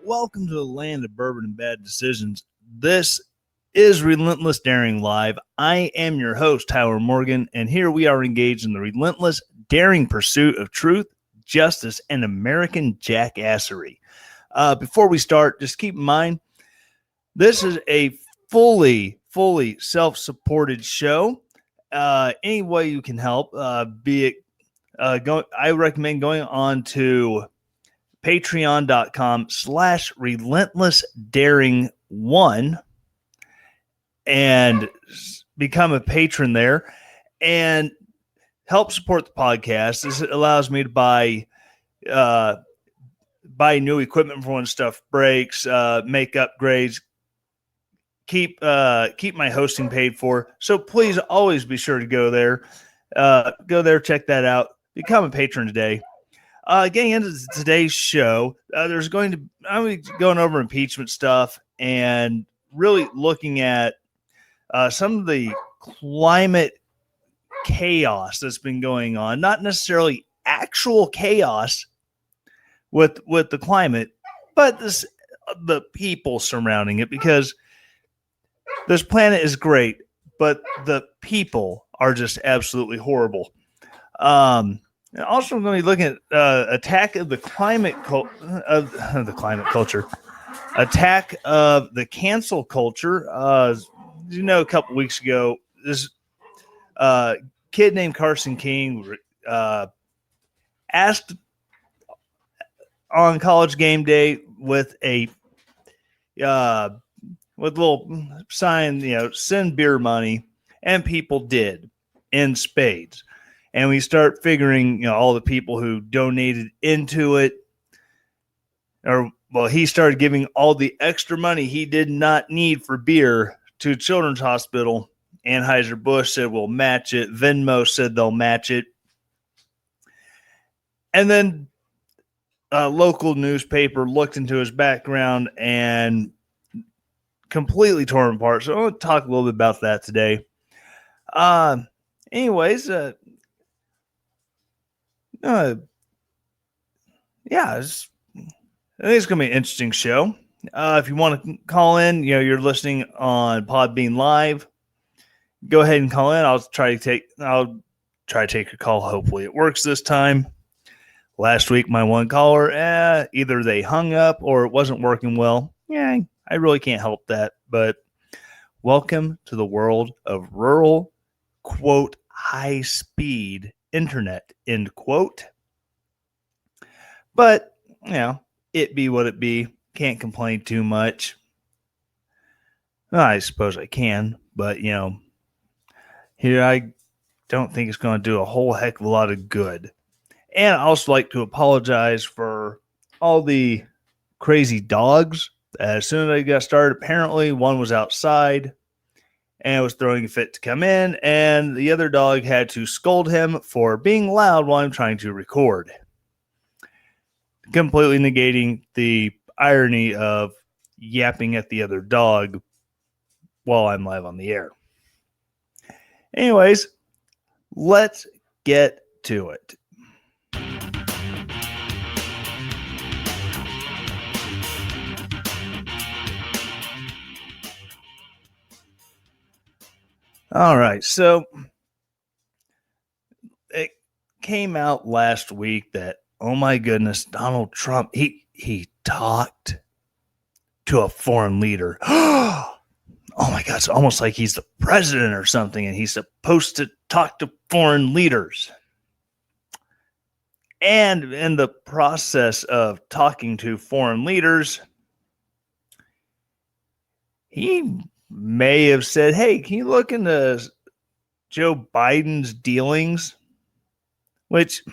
Welcome to the land of bourbon and bad decisions. This is Relentless Daring Live. I am your host, Tyler Morgan, and here we are engaged in the relentless, daring pursuit of truth, justice, and American jackassery. Before we start, just keep in mind, this is a fully self-supported show. Any way you can help, be it I recommend going on to patreon.com/relentlessdaring1 and become a patron there and help support the podcast. This allows me to buy new equipment for when stuff breaks, make upgrades, keep my hosting paid for. So please always be sure to go there, check that out, become a patron today. Getting into today's show, I'm going to be going over impeachment stuff and really looking at some of the climate chaos that's been going on. Not necessarily actual chaos with the climate, but the people surrounding it, because this planet is great, but the people are just absolutely horrible. And also, I'm going to be looking at attack of the climate culture, attack of the cancel culture. A couple weeks ago, this kid named Carson King asked on College Game Day with a little sign, send beer money, and people did in spades. And we start figuring, all the people who donated into it, he started giving all the extra money he did not need for beer to Children's Hospital. Anheuser-Busch said we'll match it. Venmo said they'll match it. And then a local newspaper looked into his background and completely tore him apart. So I want to talk a little bit about that today. Anyways, I think it's going to be an interesting show. If you want to call in, you're listening on Podbean Live, go ahead and call in. I'll try to take your call. Hopefully it works this time. Last week, my one caller, either they hung up or it wasn't working well. Yeah, I really can't help that. But welcome to the world of rural, quote, high speed internet, end quote. But it be what it be. Can't complain too much. Well, I suppose I can, but here I don't think it's going to do a whole heck of a lot of good. And I also like to apologize for all the crazy dogs. As soon as I got started, apparently one was outside and was throwing a fit to come in, and the other dog had to scold him for being loud while I'm trying to record. Completely negating the irony of yapping at the other dog while I'm live on the air. Anyways, let's get to it. All right, so it came out last week that, oh my goodness, Donald Trump, he talked to a foreign leader. Oh my God, it's almost like he's the president or something, and he's supposed to talk to foreign leaders. And in the process of talking to foreign leaders, he may have said, hey, can you look into Joe Biden's dealings? Which,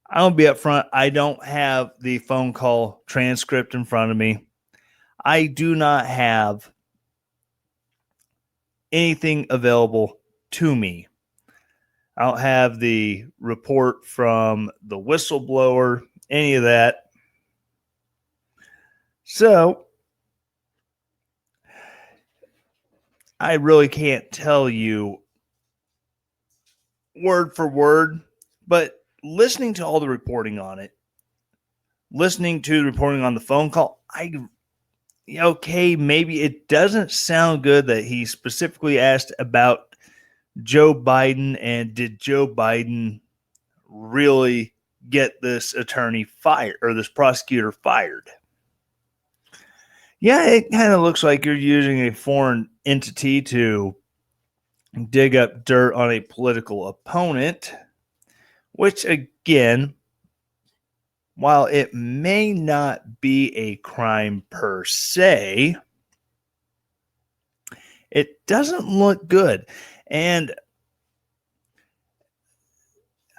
I'll be up front, I don't have the phone call transcript in front of me. I do not have anything available to me. I don't have the report from the whistleblower, any of that. So I really can't tell you word for word, but listening to all the reporting on it, listening to the reporting on the phone call, okay, maybe it doesn't sound good that he specifically asked about Joe Biden and did Joe Biden really get this attorney fired or this prosecutor fired. Yeah, it kind of looks like you're using a foreign entity to dig up dirt on a political opponent, which again, while it may not be a crime per se, it doesn't look good. And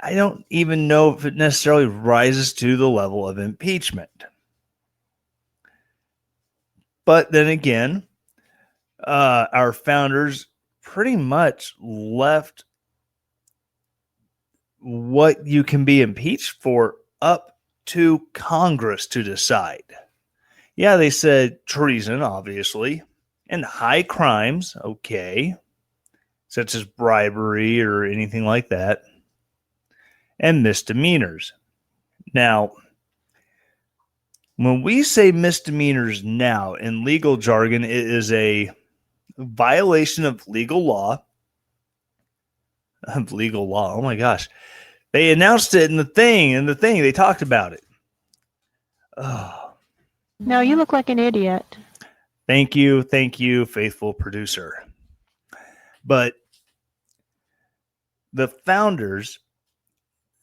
I don't even know if it necessarily rises to the level of impeachment. But then again, our founders pretty much left what you can be impeached for up to Congress to decide. Yeah, they said treason, obviously, and high crimes, okay, such as bribery or anything like that, and misdemeanors. Now, when we say misdemeanors now in legal jargon, it is a violation of legal law. Of legal law. Oh my gosh. They announced it in the thing, they talked about it. Oh. No, you look like an idiot. Thank you, faithful producer. But the founders,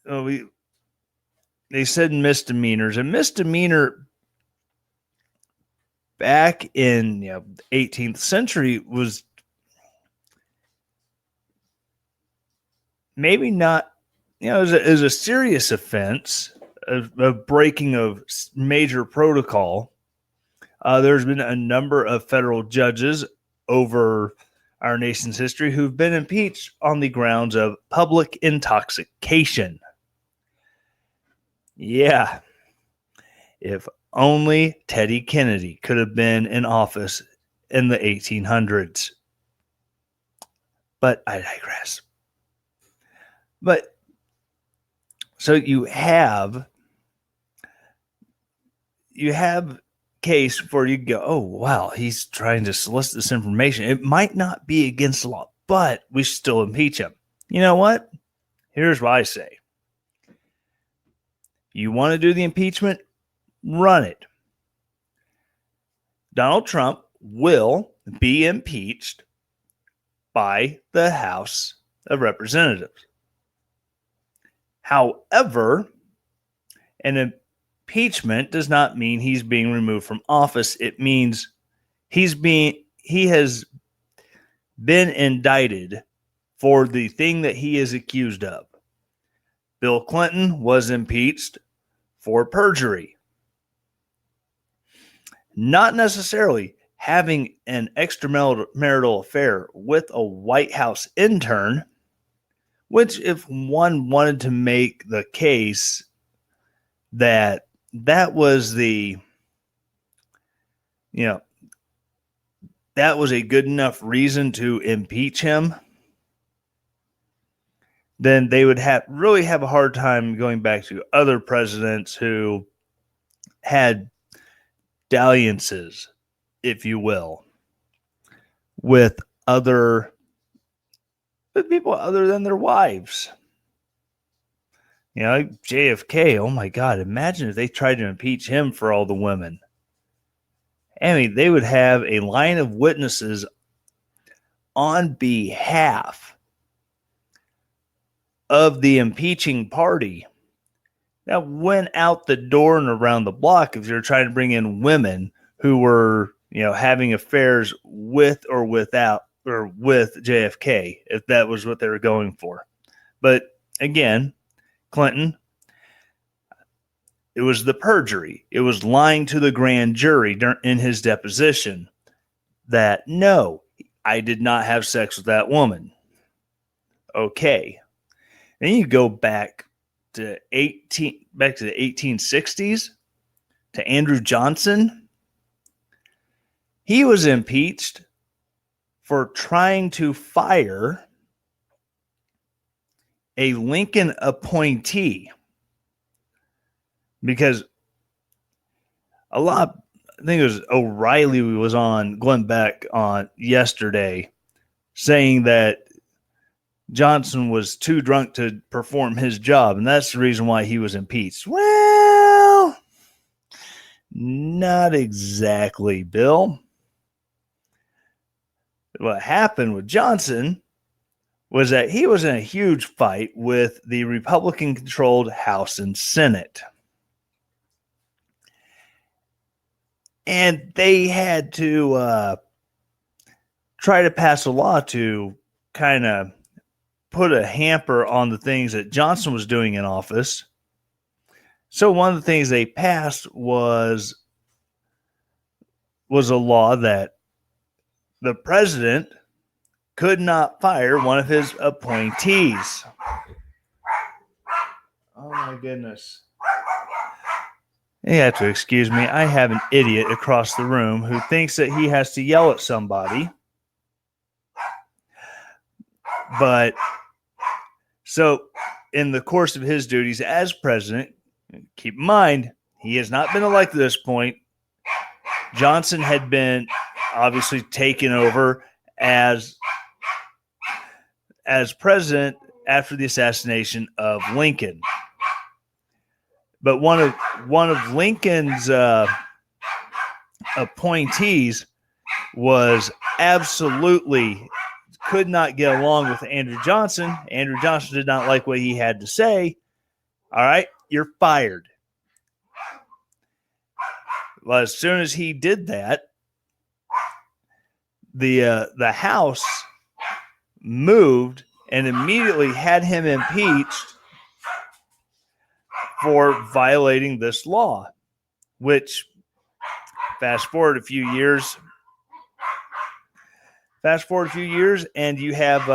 they said misdemeanors, and misdemeanor back in the 18th century was maybe not, it was a serious offense, a breaking of major protocol. There's been a number of federal judges over our nation's history who've been impeached on the grounds of public intoxication. Yeah. If only Teddy Kennedy could have been in office in the 1800s. But I digress. But so you have case where you go, oh, wow, he's trying to solicit this information. It might not be against the law, but we should still impeach him. You know what? Here's what I say. You want to do the impeachment? Run it. Donald Trump will be impeached by the House of Representatives. However, an impeachment does not mean he's being removed from office. It means he has been indicted for the thing that he is accused of. Bill Clinton was impeached for perjury. Not necessarily having an extramarital affair with a White House intern, which if one wanted to make the case that was the, that was a good enough reason to impeach him, then they would really have a hard time going back to other presidents who had dalliances, if you will, with people other than their wives. Like JFK, oh my God, imagine if they tried to impeach him for all the women. I mean, they would have a line of witnesses on behalf of the impeaching party that went out the door and around the block if you're trying to bring in women who were, having affairs with or without or with JFK, if that was what they were going for. But again, Clinton, it was the perjury. It was lying to the grand jury in his deposition that, no, I did not have sex with that woman. Okay. Then you go back to the 1860s to Andrew Johnson. He was impeached for trying to fire a Lincoln appointee because I think it was O'Reilly was on Glenn Beck on yesterday saying that Johnson was too drunk to perform his job, and that's the reason why he was impeached. Well, not exactly, Bill. What happened with Johnson was that he was in a huge fight with the Republican-controlled House and Senate. And they had to try to pass a law to kind of put a hamper on the things that Johnson was doing in office. So one of the things they passed was a law that the president could not fire one of his appointees. Oh my goodness. You have to excuse me. I have an idiot across the room who thinks that he has to yell at somebody. But so in the course of his duties as president, keep in mind, he has not been elected at this point. Johnson had been obviously taken over as president after the assassination of Lincoln. But one of Lincoln's appointees was absolutely could not get along with Andrew Johnson. Andrew Johnson did not like what he had to say. All right, you're fired. Well, as soon as he did that, the House moved and immediately had him impeached for violating this law, which fast forward a few years and you have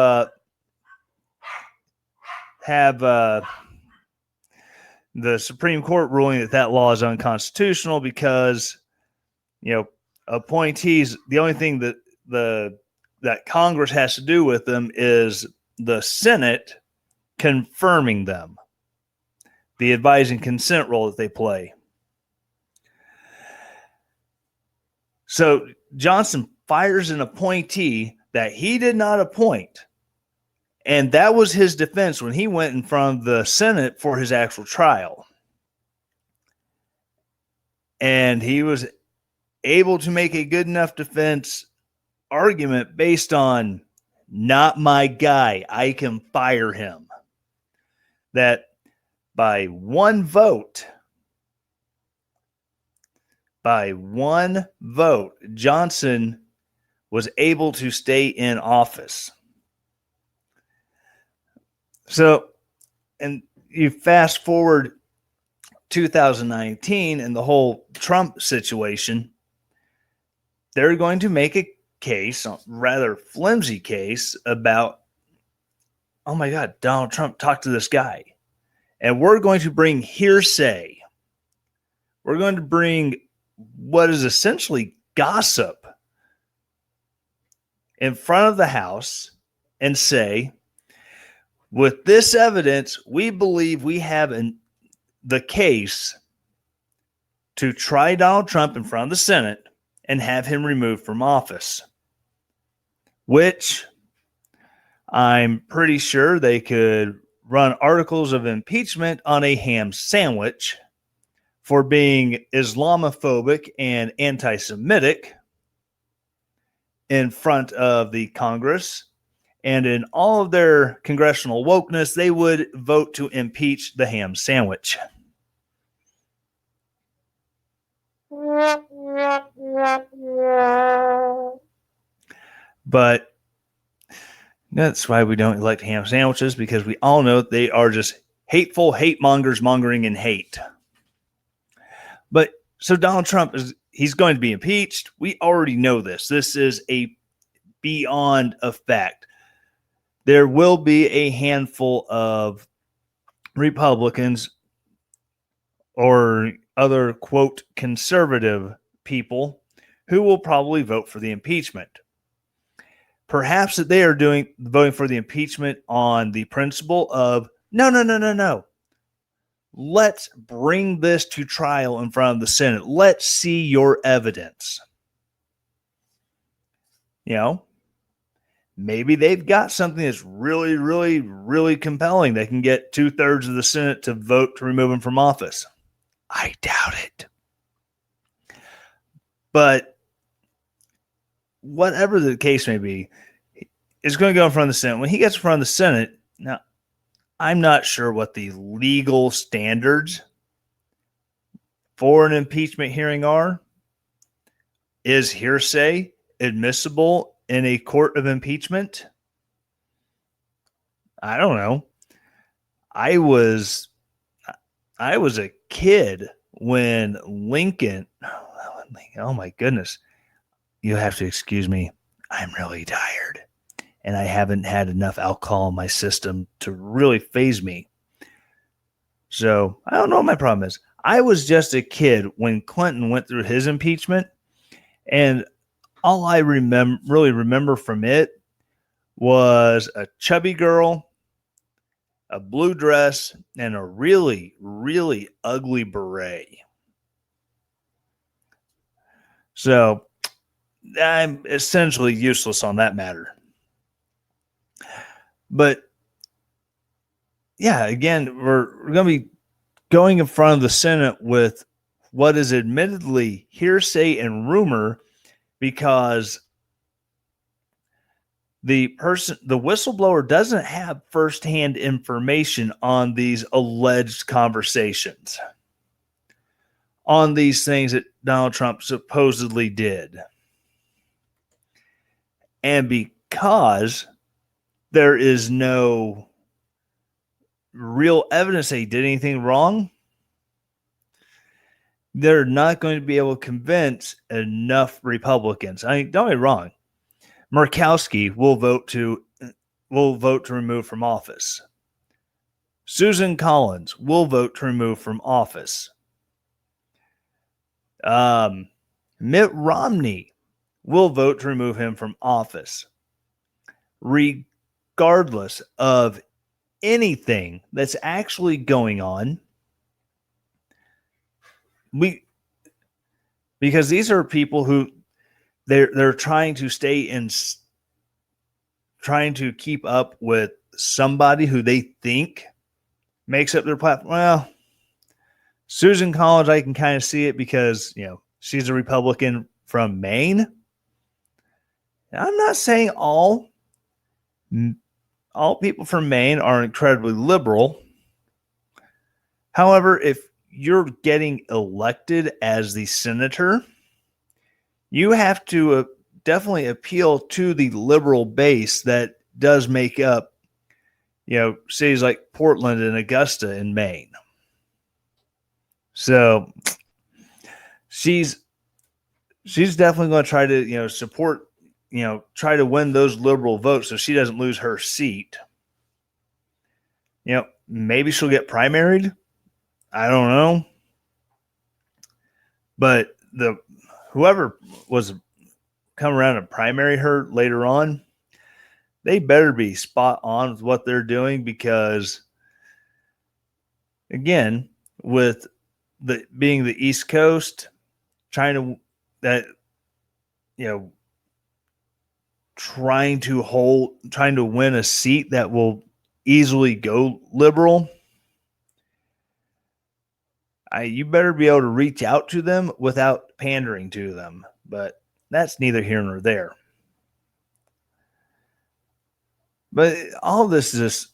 the Supreme Court ruling that law is unconstitutional because, appointees, the only thing that Congress has to do with them is the Senate confirming them, the advise and consent role that they play. So Johnson fires an appointee that he did not appoint. And that was his defense when he went in front of the Senate for his actual trial. And he was able to make a good enough defense argument based on, not my guy, I can fire him. That by one vote, Johnson was able to stay in office. So, and you fast forward 2019 and the whole Trump situation, they're going to make a case, a rather flimsy case, about, oh my God, Donald Trump talked to this guy. And we're going to bring hearsay. We're going to bring what is essentially gossip in front of the House and say, with this evidence, we believe we have the case to try Donald Trump in front of the Senate and have him removed from office, which I'm pretty sure they could run articles of impeachment on a ham sandwich for being Islamophobic and anti-Semitic in front of the Congress. And in all of their congressional wokeness, they would vote to impeach the ham sandwich. But that's why we don't elect ham sandwiches, because we all know they are just hateful hate mongers mongering and hate. But so Donald Trump he's going to be impeached. We already know this. This is beyond a fact. There will be a handful of Republicans or other, quote, conservative people who will probably vote for the impeachment. Perhaps that they are voting for the impeachment on the principle of, no. Let's bring this to trial in front of the Senate. Let's see your evidence. Maybe they've got something that's really, really, really compelling that can get 2/3 of the Senate to vote to remove him from office. I doubt it. But whatever the case may be, it's going to go in front of the Senate. When he gets in front of the Senate, now, I'm not sure what the legal standards for an impeachment hearing are. Is hearsay admissible in a court of impeachment? I don't know. I was a kid when Lincoln, oh my goodness, you have to excuse me. I'm really tired and I haven't had enough alcohol in my system to really phase me. So I don't know what my problem is. I was just a kid when Clinton went through his impeachment, and all I really remember from it was a chubby girl, a blue dress, and a really, really ugly beret. So I'm essentially useless on that matter. But yeah, again, we're going to be going in front of the Senate with what is admittedly hearsay and rumor, because the whistleblower doesn't have firsthand information on these alleged conversations, on these things that Donald Trump supposedly did. And because there is no real evidence that he did anything wrong, they're not going to be able to convince enough Republicans. I mean, don't get me wrong. Murkowski will vote to remove from office. Susan Collins will vote to remove from office. Mitt Romney will vote to remove him from office, regardless of anything that's actually going on. Because these are people who they're trying to trying to keep up with somebody who they think makes up their platform. Well, Susan Collins, I can kind of see it because, she's a Republican from Maine. I'm not saying all people from Maine are incredibly liberal. However, if you're getting elected as the senator, you have to definitely appeal to the liberal base that does make up, cities like Portland and Augusta in Maine. So she's definitely going to try to, support, try to win those liberal votes so she doesn't lose her seat. Maybe she'll get primaried. I don't know. But whoever was come around and primary her later on, they better be spot on with what they're doing, because again, with being the East Coast, trying to win a seat that will easily go liberal, you better be able to reach out to them without pandering to them. But that's neither here nor there. But all this is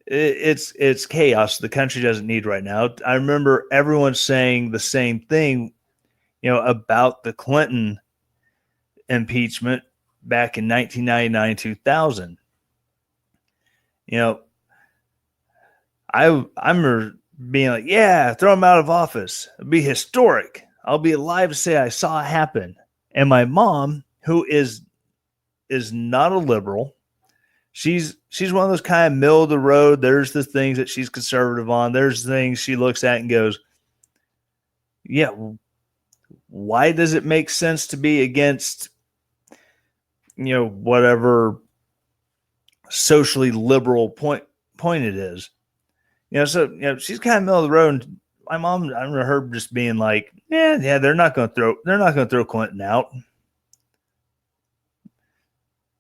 it's chaos the country doesn't need right now. I remember everyone saying the same thing, about the Clinton impeachment back in 1999, 2000. I remember being like, yeah, throw him out of office. It'd be historic. I'll be alive to say I saw it happen. And my mom, who is not a liberal, she's one of those kind of middle of the road. There's the things that she's conservative on. There's things she looks at and goes, yeah, why does it make sense to be against, whatever socially liberal point it is? She's kind of middle of the road. And my mom, I remember her just being like, yeah, they're not going to throw Clinton out.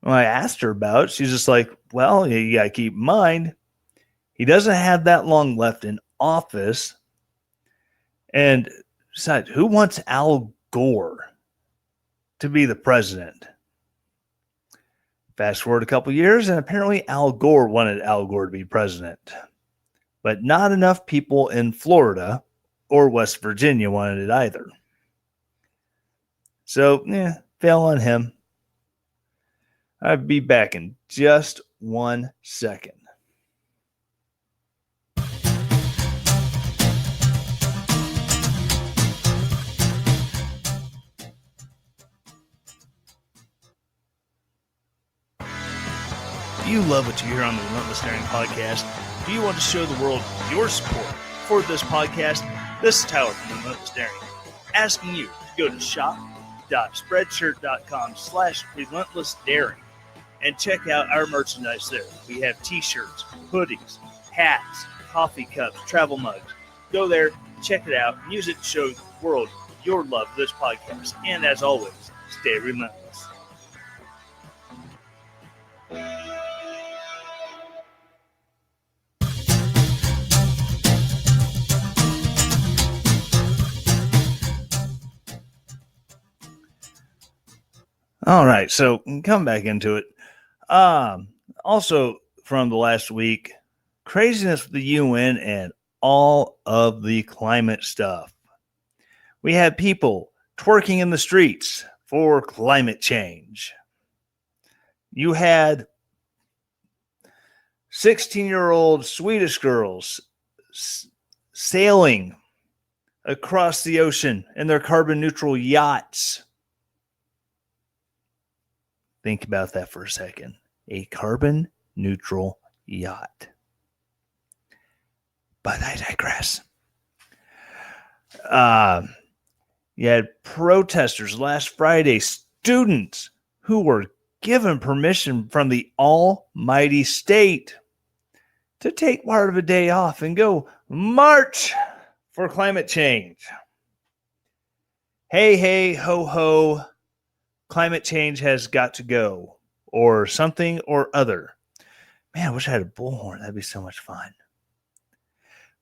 When I asked her about it, she's just like, well, you got to keep in mind, he doesn't have that long left in office. And besides, who wants Al Gore to be the president? Fast forward a couple years, and apparently Al Gore wanted Al Gore to be president. But not enough people in Florida or West Virginia wanted it either. So, fail on him. I'll be back in just 1 second. Do you love what you hear on the Relentless Daring podcast? Do you want to show the world your support for this podcast? This is Tyler from Relentless Daring, asking you to go to shop.spreadshirt.com/relentlessdaring and check out our merchandise there. We have t-shirts, hoodies, hats, coffee cups, travel mugs. Go there, check it out, and use it to show the world your love for this podcast. And as always, stay relentless. All right, so come back into it. Also from the last week, craziness with the UN and all of the climate stuff. We had people twerking in the streets for climate change. You had 16-year-old Swedish girls sailing across the ocean in their carbon neutral yachts. Think about that for a second. A carbon neutral yacht. But I digress. You had protesters last Friday, students who were given permission from the almighty state to take part of a day off and go march for climate change. Hey, hey, ho, ho. Climate change has got to go, or something or other. Man, I wish I had a bullhorn. That'd be so much fun.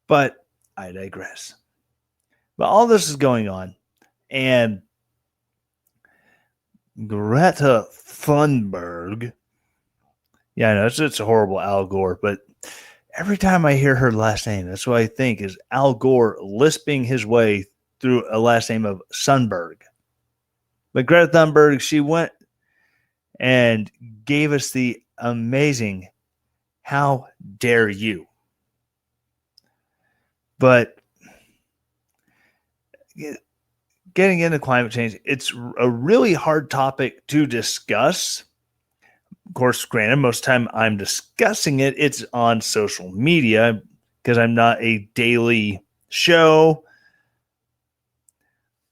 But I digress. But all this is going on, and Greta Thunberg. Yeah, I know it's a horrible Al Gore, but every time I hear her last name, that's what I think is Al Gore lisping his way through a last name of Sundberg. But Greta Thunberg, she went and gave us the amazing "How dare you?" But getting into climate change, it's a really hard topic to discuss. Of course, granted, most of the time I'm discussing it, it's on social media because I'm not a daily show.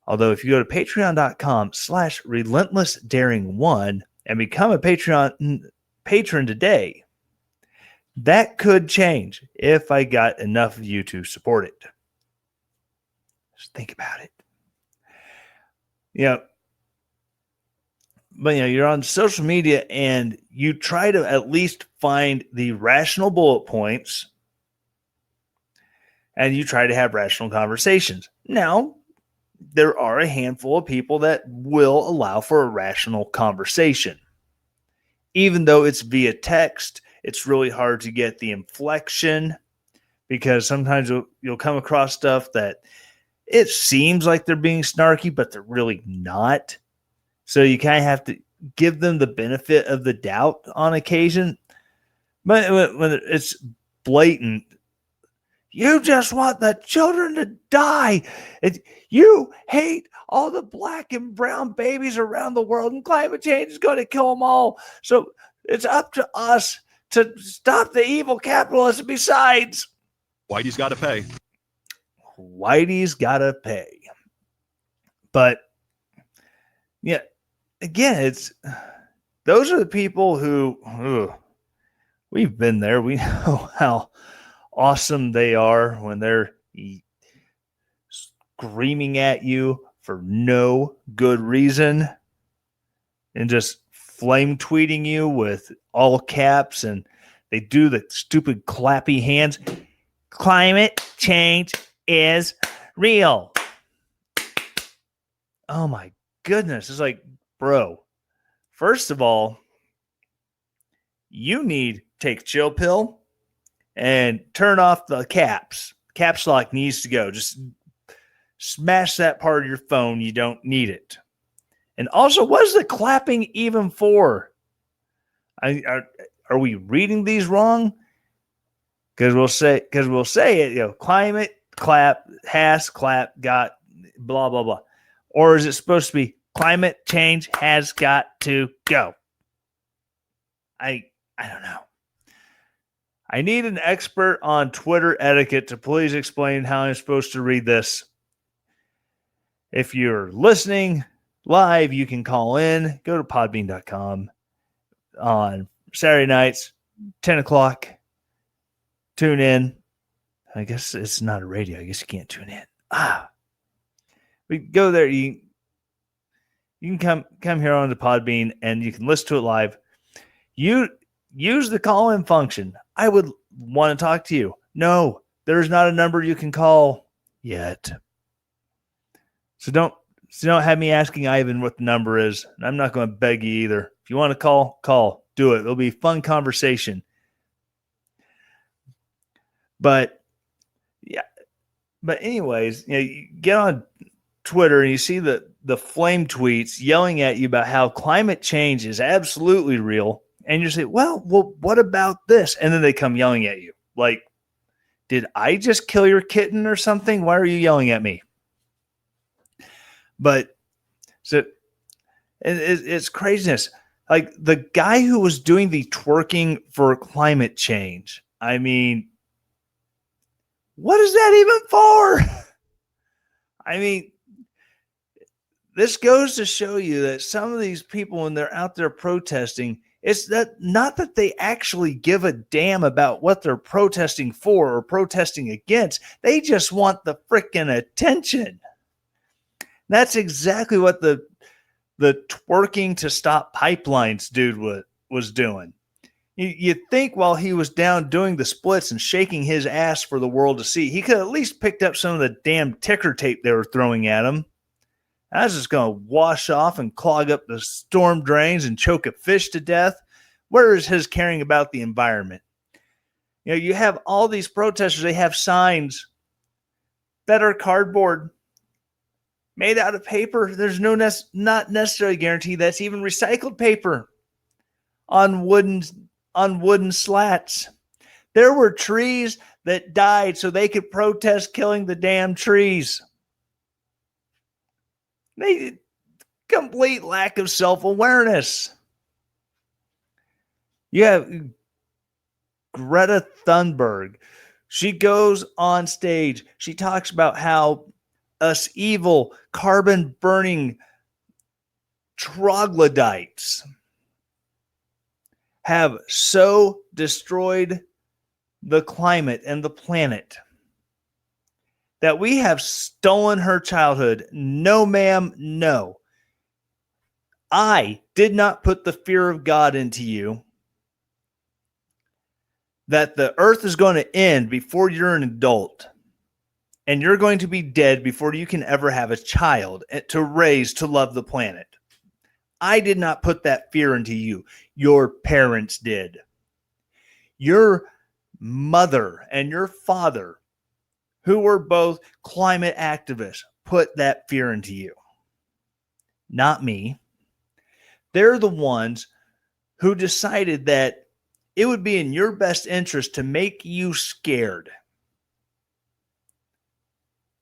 Although if you go to patreon.com/relentlessdaring1 and become a patron today, that could change if I got enough of you to support it. Just think about it. But you're on social media and you try to at least find the rational bullet points and you try to have rational conversations. Now, there are a handful of people that will allow for a rational conversation. Even though it's via text, it's really hard to get the inflection because sometimes you'll come across stuff that it seems like they're being snarky, but they're really not. So you kind of have to give them the benefit of the doubt on occasion. But when it's blatant, you just want the children to die. You hate all the black and brown babies around the world, and climate change is going to kill them all. So it's up to us to stop the evil capitalists. Besides, Whitey's got to pay. Whitey's got to pay. But yeah, again, those are the people who we've been there. We know how awesome they are when they're screaming at you for no good reason and just flame tweeting you with all caps, and they do the stupid clappy hands. Climate change is real. Oh my goodness. It's like, bro, first of all, you need to take a chill pill and turn off the caps. Caps lock needs to go. Just smash that part of your phone. You don't need it. And also, what is the clapping even for? Are we reading these wrong? Because we'll say it, climate, clap, has, clap, got, blah, blah, blah. Or is it supposed to be climate change has got to go? I don't know. I need an expert on Twitter etiquette to please explain how I'm supposed to read this. If you're listening live, you can call in. Go to podbean.com on Saturday nights, 10 o'clock. Tune in. I guess it's not a radio. I guess you can't tune in. We go there. You can come here on the Podbean and you can listen to it live. You use the call-in function. I would want to talk to you. No, there's not a number you can call yet. So don't have me asking Ivan what the number is. And I'm not going to beg you either. If you want to call. Do it. It'll be a fun conversation. But yeah. But anyways, you get on Twitter and you see the flame tweets yelling at you about how climate change is absolutely real. And you say, well, what about this? And then they come yelling at you. Like, did I just kill your kitten or something? Why are you yelling at me? But so it's craziness. Like the guy who was doing the twerking for climate change. I mean, what is that even for? I mean, this goes to show you that some of these people, when they're out there protesting, it's that not that they actually give a damn about what they're protesting for or protesting against. They just want the freaking attention. That's exactly what the twerking to stop pipelines dude was doing. You think while he was down doing the splits and shaking his ass for the world to see, he could at least picked up some of the damn ticker tape they were throwing at him. I was just going to wash off and clog up the storm drains and choke a fish to death. Where is his caring about the environment? You have all these protesters. They have signs that are cardboard made out of paper. There's not necessarily guarantee that's even recycled paper on wooden slats. There were trees that died so they could protest killing the damn trees. They complete lack of self-awareness. You have Greta Thunberg. She goes on stage. She talks about how us evil, carbon-burning troglodytes have so destroyed the climate and the planet that we have stolen her childhood. No, ma'am, no. I did not put the fear of God into you that the earth is going to end before you're an adult and you're going to be dead before you can ever have a child to raise to love the planet. I did not put that fear into you. Your parents did. Your mother and your father, who were both climate activists, put that fear into you. Not me. They're the ones who decided that it would be in your best interest to make you scared,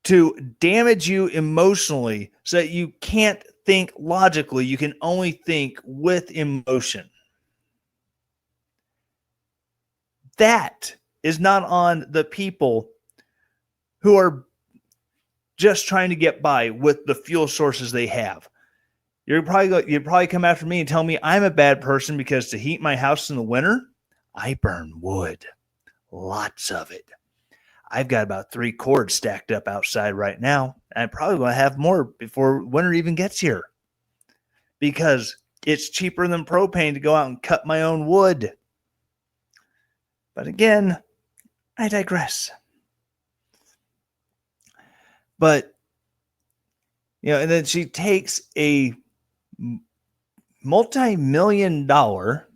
to damage you emotionally so that you can't think logically. You can only think with emotion. That is not on the people who are just trying to get by with the fuel sources they have. You'd probably come after me and tell me I'm a bad person because to heat my house in the winter, I burn wood. Lots of it. I've got about 3 cords stacked up outside right now. And I probably want to have more before winter even gets here, because it's cheaper than propane to go out and cut my own wood. But again, I digress. But, and then she takes a multi-million-dollar,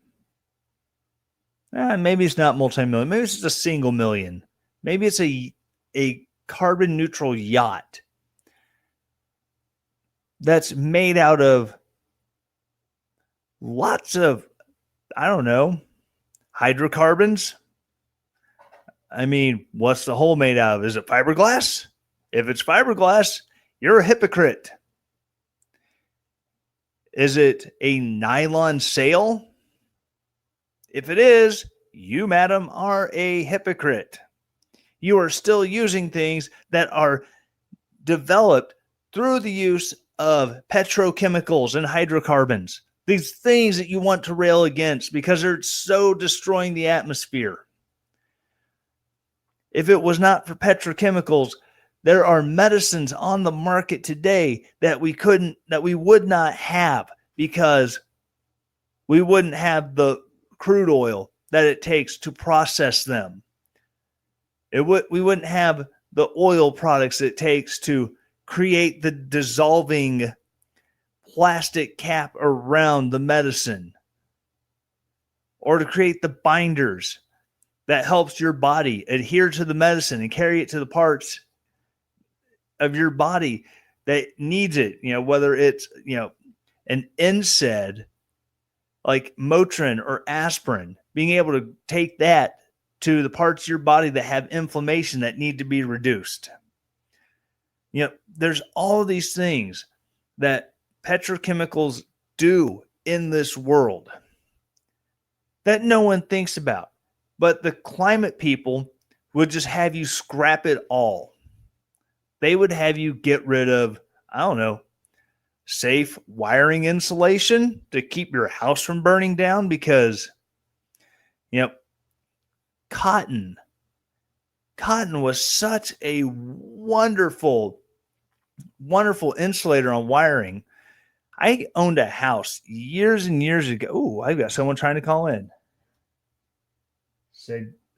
maybe it's not multi-million, maybe it's just a single million. Maybe it's a carbon neutral yacht that's made out of lots of, I don't know, hydrocarbons. I mean, what's the hull made out of? Is it fiberglass? If it's fiberglass, you're a hypocrite. Is it a nylon sail? If it is, you, madam, are a hypocrite. You are still using things that are developed through the use of petrochemicals and hydrocarbons. These things that you want to rail against because they're so destroying the atmosphere. If it was not for petrochemicals, there are medicines on the market today that we would not have, because we wouldn't have the crude oil that it takes to process them. We wouldn't have the oil products it takes to create the dissolving plastic cap around the medicine, or to create the binders that helps your body adhere to the medicine and carry it to the parts of your body that needs it. Whether it's, an NSAID like Motrin or aspirin, being able to take that to the parts of your body that have inflammation that need to be reduced. There's all of these things that petrochemicals do in this world that no one thinks about. But the climate people would just have you scrap it all. They would have you get rid of, I don't know, safe wiring insulation to keep your house from burning down, because, cotton was such a wonderful insulator on wiring. I owned a house years and years ago. Ooh, I've got someone trying to call in.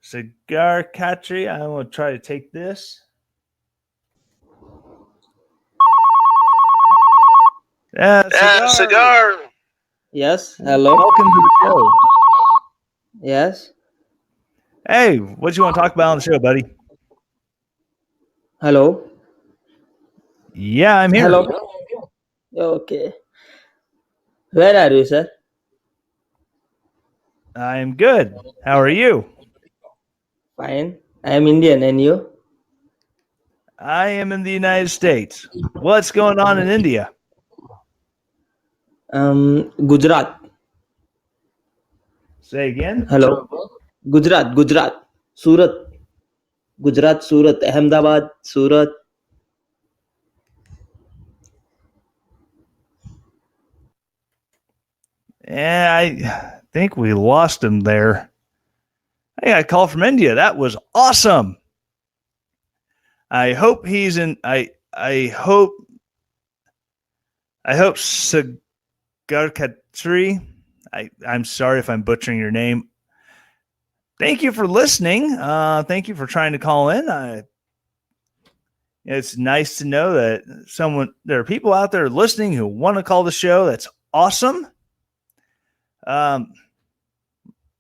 Cigar Katri, I'm going to try to take this. Cigar. Yes, hello. Welcome to the show. Yes. Hey, what do you want to talk about on the show, buddy? Hello. Yeah, I'm here. Hello. Okay. Where are you, sir? I'm good. How are you? Fine. I am Indian, and you? I am in the United States. What's going on in India? Gujarat. Say again? Hello. Gujarat. Surat. Gujarat, Surat, Ahmedabad, Surat. Yeah, I think we lost him there. I got a call from India. That was awesome. I hope he's in. I hope Sagarkatri. I'm sorry if I'm butchering your name. Thank you for listening. Thank you for trying to call in. It's nice to know that there are people out there listening who want to call the show. That's awesome.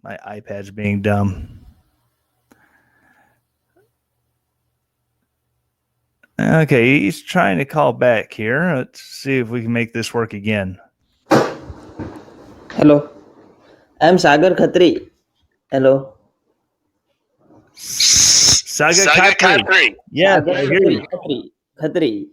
My iPad's being dumb. Okay, he's trying to call back here. Let's see if we can make this work again. Hello. I am Sagar Khatri. Hello. Saga Khatri. Yeah, I hear you. Khatri.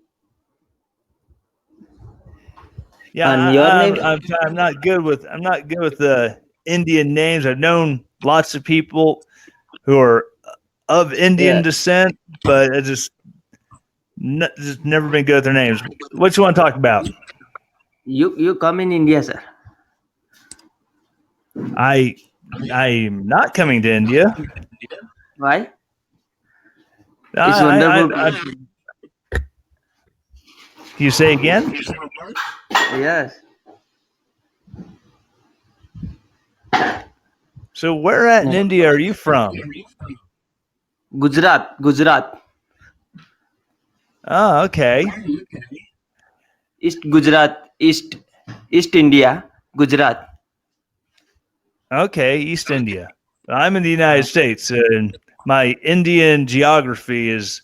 Yeah, And your name? I'm not good with the Indian names. I've known lots of people who are of Indian descent, but it's just never been good at their names. What you want to talk about? You come in India, sir. I'm not coming to India. Why? It's wonderful. You say again? Yes. So where at in India are you from? Gujarat. Oh, okay. East Gujarat, East India, Gujarat. Okay, East India. I'm in the United States, and my Indian geography is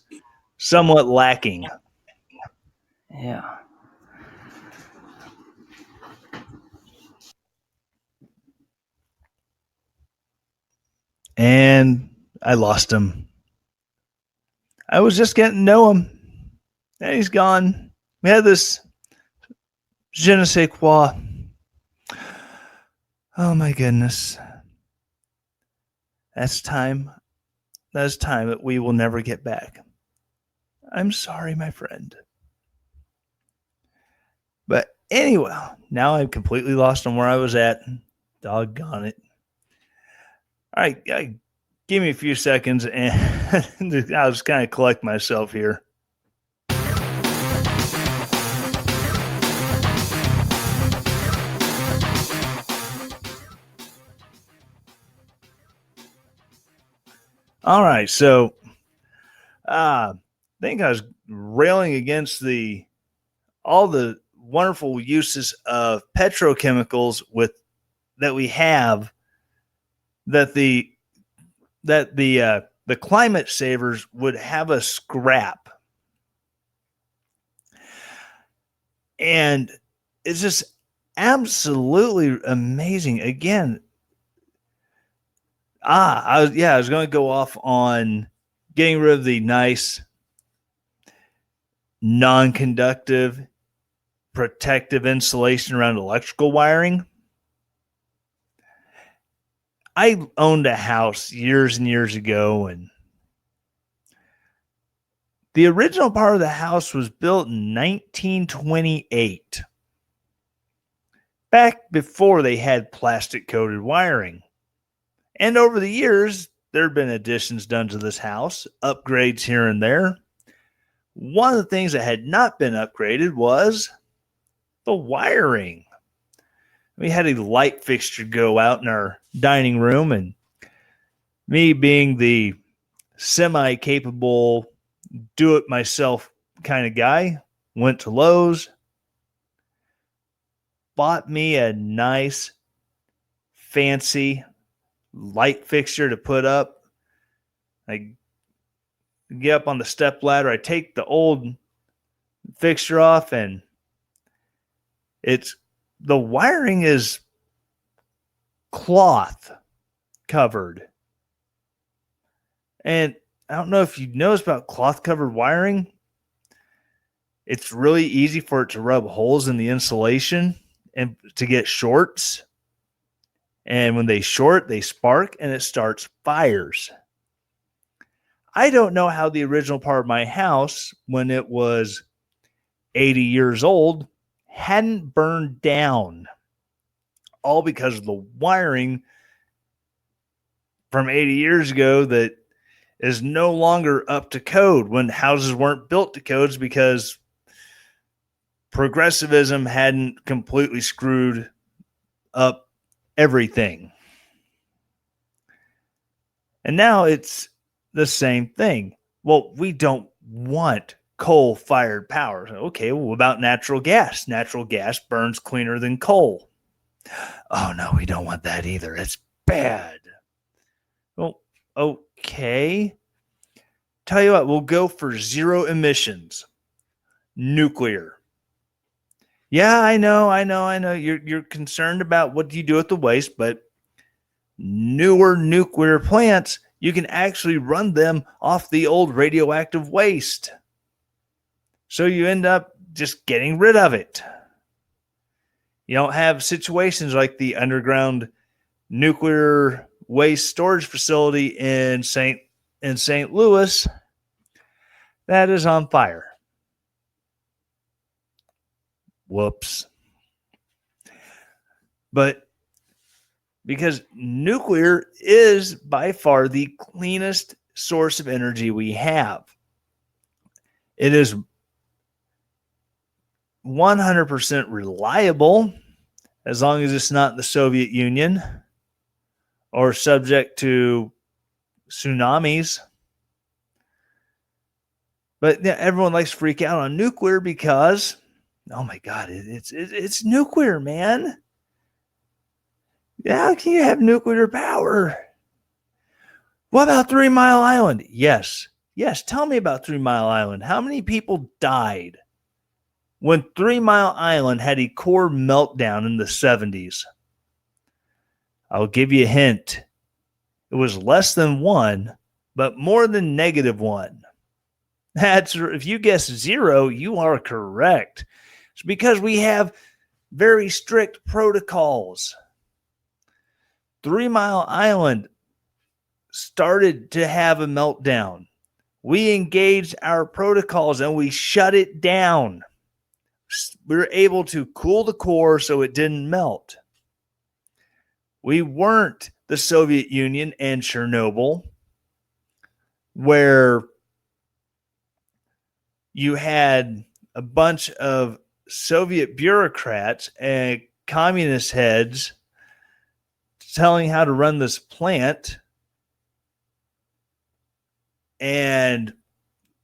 somewhat lacking. Yeah. And I lost him. I was just getting to know him, and he's gone. We had this je ne sais quoi. Oh my goodness. That's time. That's time that we will never get back. I'm sorry, my friend. But anyway, now I'm completely lost on where I was at. Doggone it. All right, give me a few seconds and I'll just kind of collect myself here. All right, so I think I was railing against all the wonderful uses of petrochemicals that we have that the climate savers would have us scrap. And it's just absolutely amazing. Again, I was going to go off on getting rid of the nice non-conductive protective insulation around electrical wiring. I owned a house years and years ago, and the original part of the house was built in 1928, back before they had plastic coated wiring. And over the years, there have been additions done to this house, upgrades here and there. One of the things that had not been upgraded was the wiring. We had a light fixture go out in our dining room, and me being the semi-capable, do-it-myself kind of guy, went to Lowe's, bought me a nice, fancy light fixture to put up. I get up on the step ladder. I take the old fixture off, and the wiring is cloth covered. And I don't know if you notice about cloth covered wiring. It's really easy for it to rub holes in the insulation and to get shorts. And when they short, they spark and it starts fires. I don't know how the original part of my house, when it was 80 years old, hadn't burned down. All because of the wiring from 80 years ago that is no longer up to code, when houses weren't built to codes because progressivism hadn't completely screwed up everything. And now it's the same thing. Well, we don't want coal-fired power. Okay, well, what about natural gas? Natural gas burns cleaner than coal. Oh, no, we don't want that either. It's bad. Well, okay. Tell you what, we'll go for zero emissions. Nuclear. Yeah, I know. You're concerned about what do you do with the waste, but newer nuclear plants, you can actually run them off the old radioactive waste. So you end up just getting rid of it. You don't have situations like the underground nuclear waste storage facility in St. Louis that is on fire. Whoops. But because nuclear is by far the cleanest source of energy we have. It is 100% reliable as long as it's not the Soviet Union or subject to tsunamis. But yeah, everyone likes to freak out on nuclear because, oh my God, it's nuclear, man. How can you have nuclear power? What about 3 Mile Island? Yes. Tell me about 3 Mile Island. How many people died when 3 Mile Island had a core meltdown in the 70s? I'll give you a hint. It was less than 1, but more than -1. That's, if you guess 0, you are correct. It's because we have very strict protocols. 3 Mile Island started to have a meltdown. We engaged our protocols and we shut it down. We were able to cool the core so it didn't melt. We weren't the Soviet Union and Chernobyl, where you had a bunch of Soviet bureaucrats and communist heads telling how to run this plant and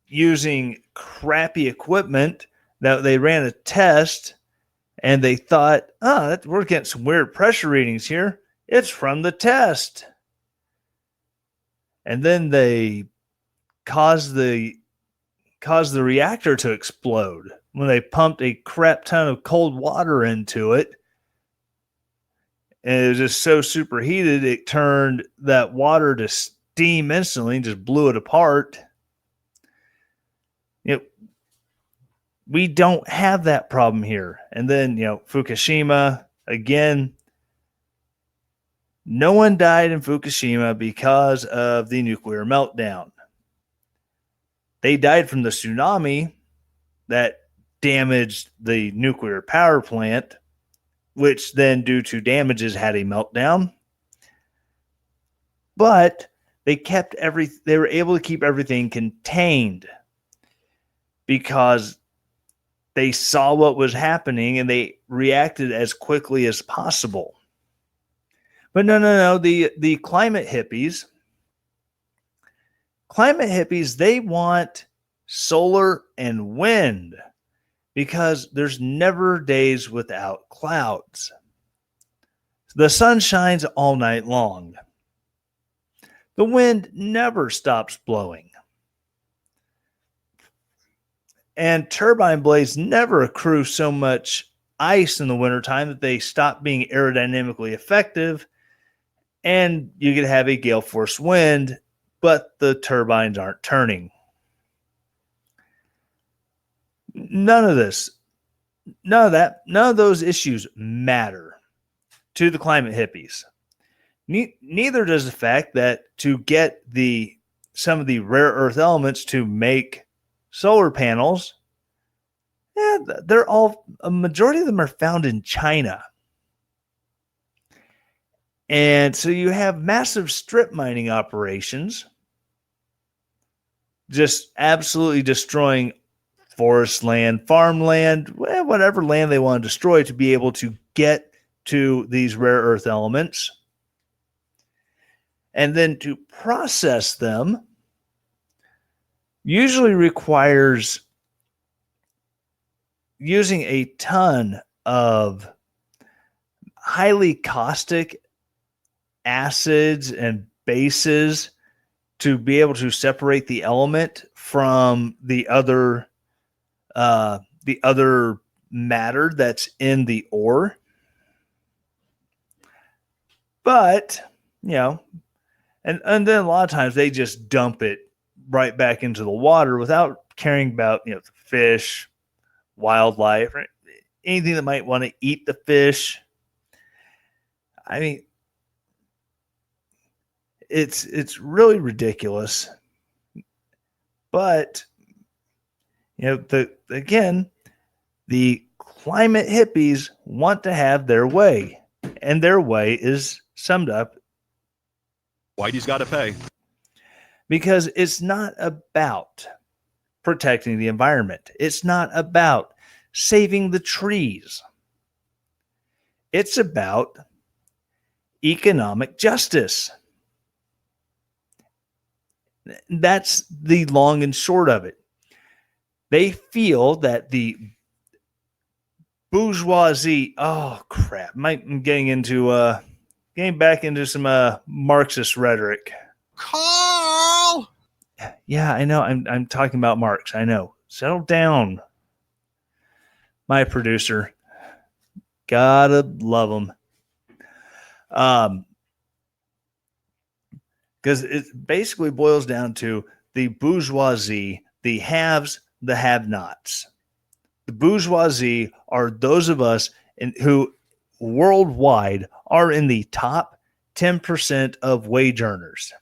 using crappy equipment that they ran a test and they thought, we're getting some weird pressure readings here. It's from the test. And then they caused the reactor to explode when they pumped a crap ton of cold water into it. And it was just so superheated, it turned that water to steam instantly and just blew it apart. We don't have that problem here. And then, Fukushima, again, no one died in Fukushima because of the nuclear meltdown. They died from the tsunami that damaged the nuclear power plant, which then, due to damages, had a meltdown. But they were able to keep everything contained because they saw what was happening and they reacted as quickly as possible. But no. The climate hippies, they want solar and wind because there's never days without clouds. The sun shines all night long. The wind never stops blowing. And turbine blades never accrue so much ice in the wintertime that they stop being aerodynamically effective, and you could have a gale force wind, but the turbines aren't turning. None of those issues matter to the climate hippies. Neither does the fact that to get some of the rare earth elements to make solar panels, a majority of them are found in China. And so you have massive strip mining operations just absolutely destroying forest land, farmland, whatever land they want to destroy to be able to get to these rare earth elements. And then to process them usually requires using a ton of highly caustic acids and bases to be able to separate the element from the other matter that's in the ore. But, and then a lot of times they just dump it right back into the water without caring about, the fish, wildlife, or anything that might want to eat the fish. I mean, it's really ridiculous. But, the climate hippies want to have their way, and their way is summed up. Whitey's got to pay. Because it's not about protecting the environment. It's not about saving the trees. It's about economic justice. That's the long and short of it. They feel that the bourgeoisie, oh crap, I'm getting back into some Marxist rhetoric. Carl! Yeah, I know. I'm talking about Marx. I know. Settle down. My producer. Gotta love him. Because it basically boils down to the bourgeoisie, the haves, the have-nots. The bourgeoisie are those of us who worldwide are in the top 10% of wage earners.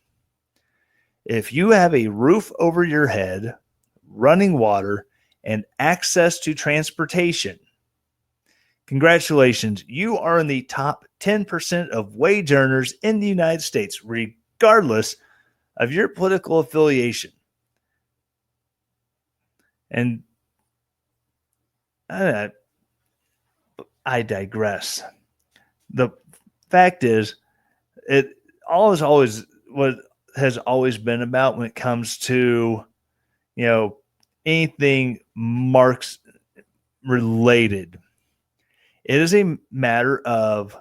If you have a roof over your head, running water, and access to transportation, congratulations, you are in the top 10% of wage earners in the United States, regardless of your political affiliation. And I digress. The fact is, it all is always what has always been about when it comes to, anything Marx related. It is a matter of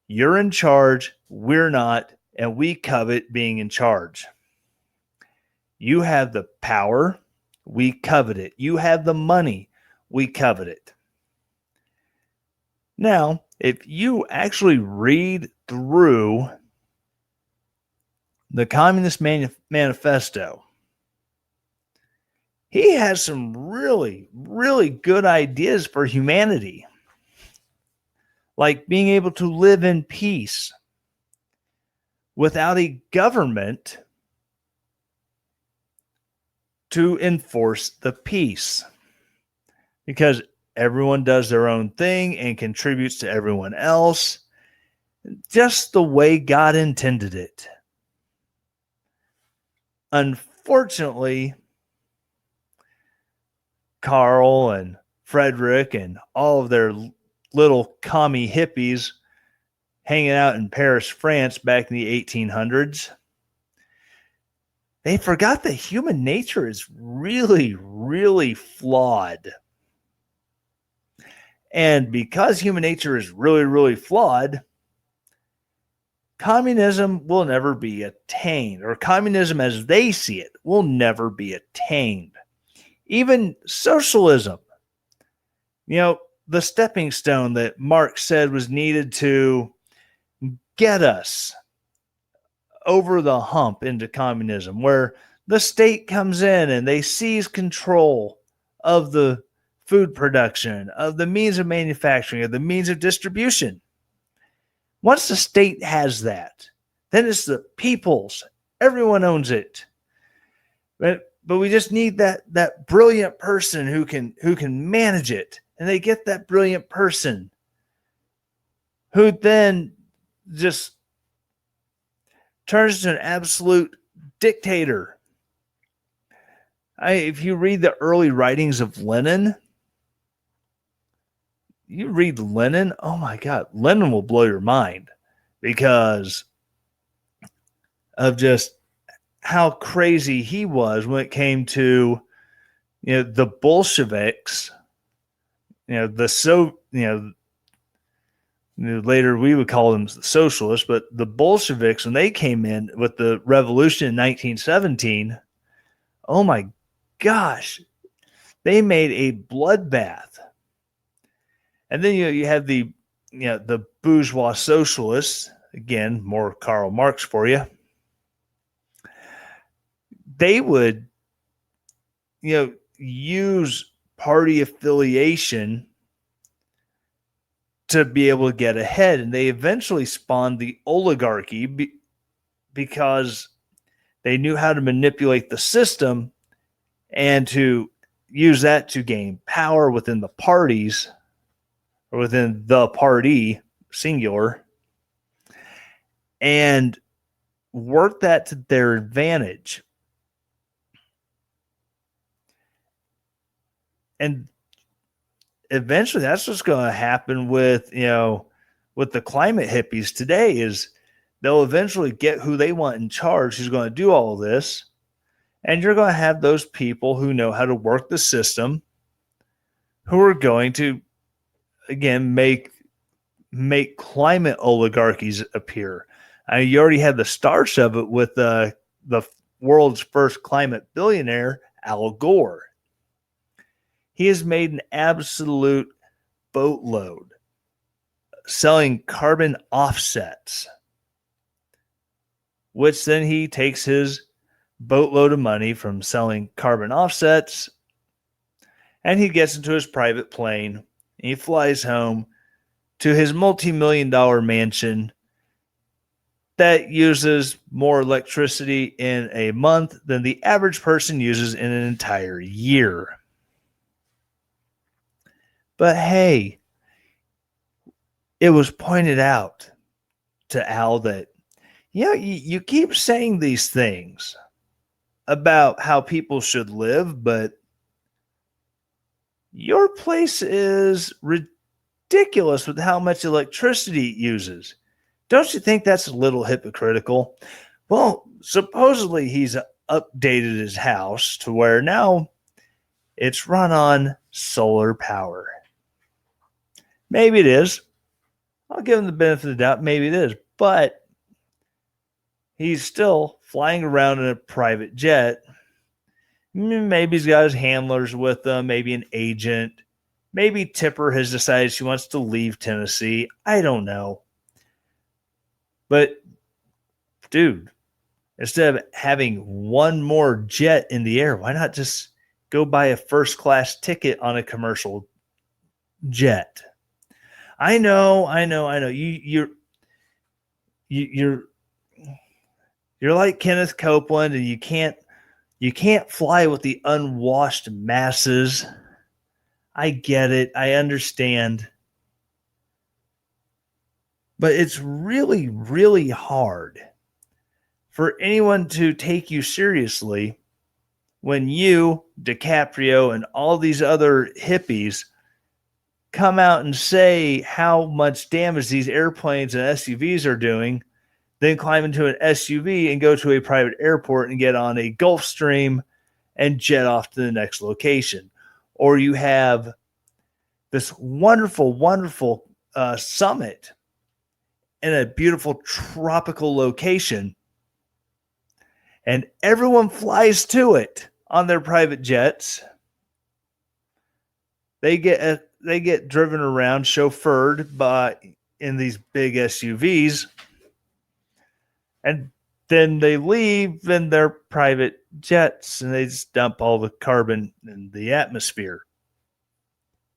you're in charge, we're not, and we covet being in charge. You have the power, we covet it. You have the money, we covet it. Now, if you actually read through the Communist Manifesto, he has some really, really good ideas for humanity, like being able to live in peace without a government to enforce the peace, because everyone does their own thing and contributes to everyone else just the way God intended it. Unfortunately, Carl and Frederick and all of their little commie hippies hanging out in Paris, France back in the 1800s, they forgot that human nature is really, really flawed. And because human nature is really, really flawed, communism will never be attained, or communism as they see it will never be attained. Even socialism, the stepping stone that Marx said was needed to get us over the hump into communism, where the state comes in and they seize control of the food production, of the means of manufacturing, of the means of distribution. Once the state has that, then it's the people's. Everyone owns it. But we just need that brilliant person who can manage it. And they get that brilliant person who then just turns to an absolute dictator. If you read the early writings of Lenin, oh my God, Lenin will blow your mind because of just how crazy he was when it came to, the Bolsheviks, later we would call them the socialists, but the Bolsheviks, when they came in with the revolution in 1917, oh my gosh, they made a bloodbath. And then you have the bourgeois socialists, again, more Karl Marx for you. They would, use party affiliation to be able to get ahead. And they eventually spawned the oligarchy because they knew how to manipulate the system and to use that to gain power within the parties, or within the party, singular, and work that to their advantage. And eventually that's what's going to happen with, with the climate hippies today is they'll eventually get who they want in charge, who's going to do all of this. And you're going to have those people who know how to work the system, who are going to, again, make climate oligarchies appear. I mean, you already had the starts of it with the world's first climate billionaire, Al Gore. He has made an absolute boatload selling carbon offsets, which then he takes his boatload of money from selling carbon offsets and he gets into his private plane and he flies home to his multi-million-dollar mansion that uses more electricity in a month than the average person uses in an entire year. But hey, it was pointed out to Al that, you keep saying these things about how people should live, but your place is ridiculous with how much electricity it uses. Don't you think that's a little hypocritical? Well, supposedly he's updated his house to where now it's run on solar power. Maybe it is. I'll give him the benefit of the doubt. Maybe it is. But he's still flying around in a private jet. Maybe he's got his handlers with him, maybe an agent. Maybe Tipper has decided she wants to leave Tennessee. I don't know. But, dude, instead of having one more jet in the air, why not just go buy a first-class ticket on a commercial jet? I know. You're like Kenneth Copeland, and you can't fly with the unwashed masses. I get it. I understand. But it's really, really hard for anyone to take you seriously when you, DiCaprio, and all these other hippies come out and say how much damage these airplanes and SUVs are doing, then climb into an SUV and go to a private airport and get on a Gulfstream and jet off to the next location. Or you have this wonderful, wonderful summit in a beautiful tropical location, and everyone flies to it on their private jets. They get driven around, chauffeured in these big SUVs, and then they leave in their private jets and they just dump all the carbon in the atmosphere.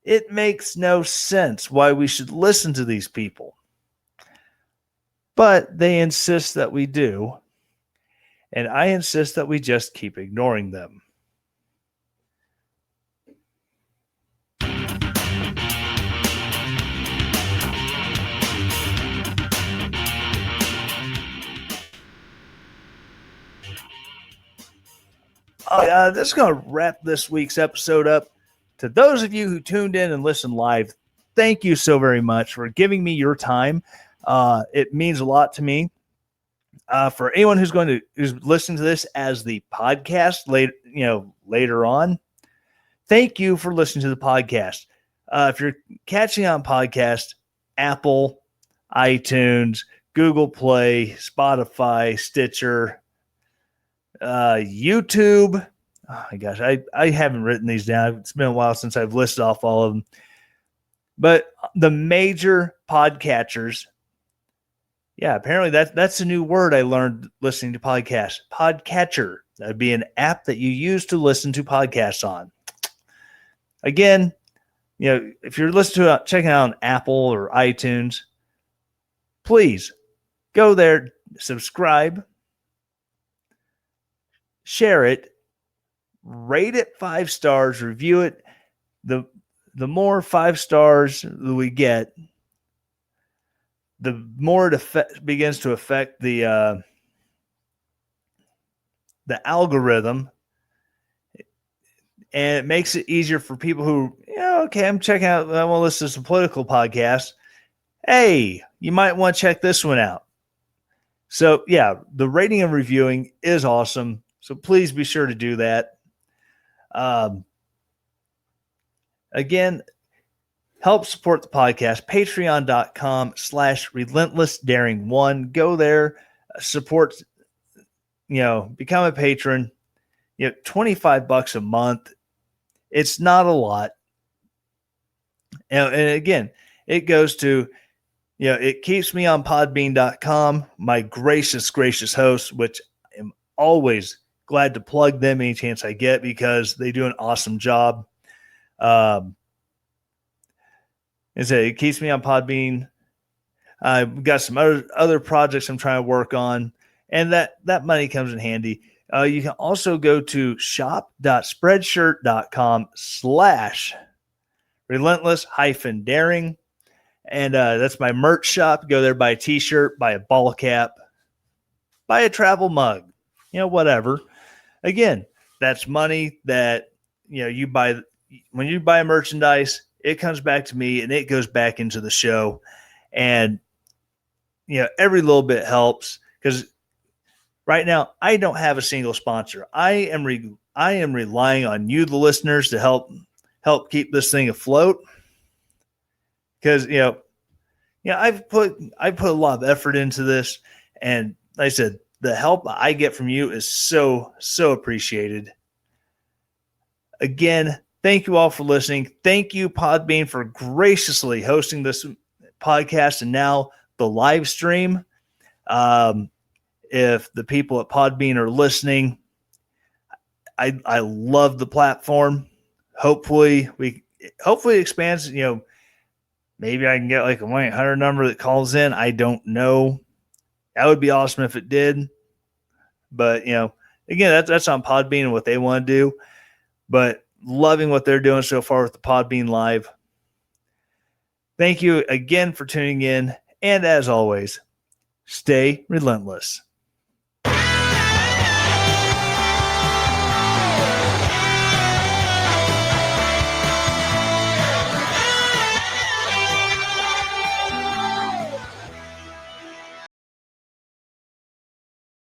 It makes no sense why we should listen to these people. But they insist that we do, and I insist that we just keep ignoring them. This is going to wrap this week's episode up. To those of you who tuned in and listened live, thank you so very much for giving me your time. It means a lot to me. For anyone who's listening to this as the podcast later on, thank you for listening to the podcast. If you're catching on podcast, Apple, iTunes, Google Play, Spotify, Stitcher, YouTube. Oh my gosh, I haven't written these down. It's been a while since I've listed off all of them. But the major podcatchers, apparently that's a new word I learned listening to podcasts. Podcatcher. That would be an app that you use to listen to podcasts on. Again, if you're checking out on Apple or iTunes, please go there, subscribe, share it, rate it 5 stars, review it. The more 5 stars that we get, the more it begins to affect the algorithm, and it makes it easier for people who, okay, I'm checking out, I want to listen to some political podcasts. Hey, you might want to check this one out. So, yeah, the rating and reviewing is awesome. So please be sure to do that. Again, help support the podcast, patreon.com/relentlessdaring1. Go there, support, become a patron. $25 a month. It's not a lot. And again, it goes to, it keeps me on podbean.com, my gracious host, which I'm always glad to plug them any chance I get because they do an awesome job. It keeps me on Podbean. I've got some other projects I'm trying to work on, and that money comes in handy. You can also go to shop.spreadshirt.com/relentless-daring. And that's my merch shop. Go there, buy a t-shirt, buy a ball cap, buy a travel mug, whatever. Again, that's money that, you buy. When you buy merchandise, it comes back to me and it goes back into the show. And, every little bit helps because right now I don't have a single sponsor. I am relying on you, the listeners, to help keep this thing afloat. Because, I've put a lot of effort into this, and like I said, the help I get from you is so appreciated. Again, thank you all for listening. Thank you, Podbean, for graciously hosting this podcast and now the live stream. If the people at Podbean are listening, I love the platform. Hopefully it expands. Maybe I can get like a 1-800 number that calls in. I don't know. That would be awesome if it did. But, again, that's on Podbean and what they want to do. But loving what they're doing so far with the Podbean Live. Thank you again for tuning in. And as always, stay relentless.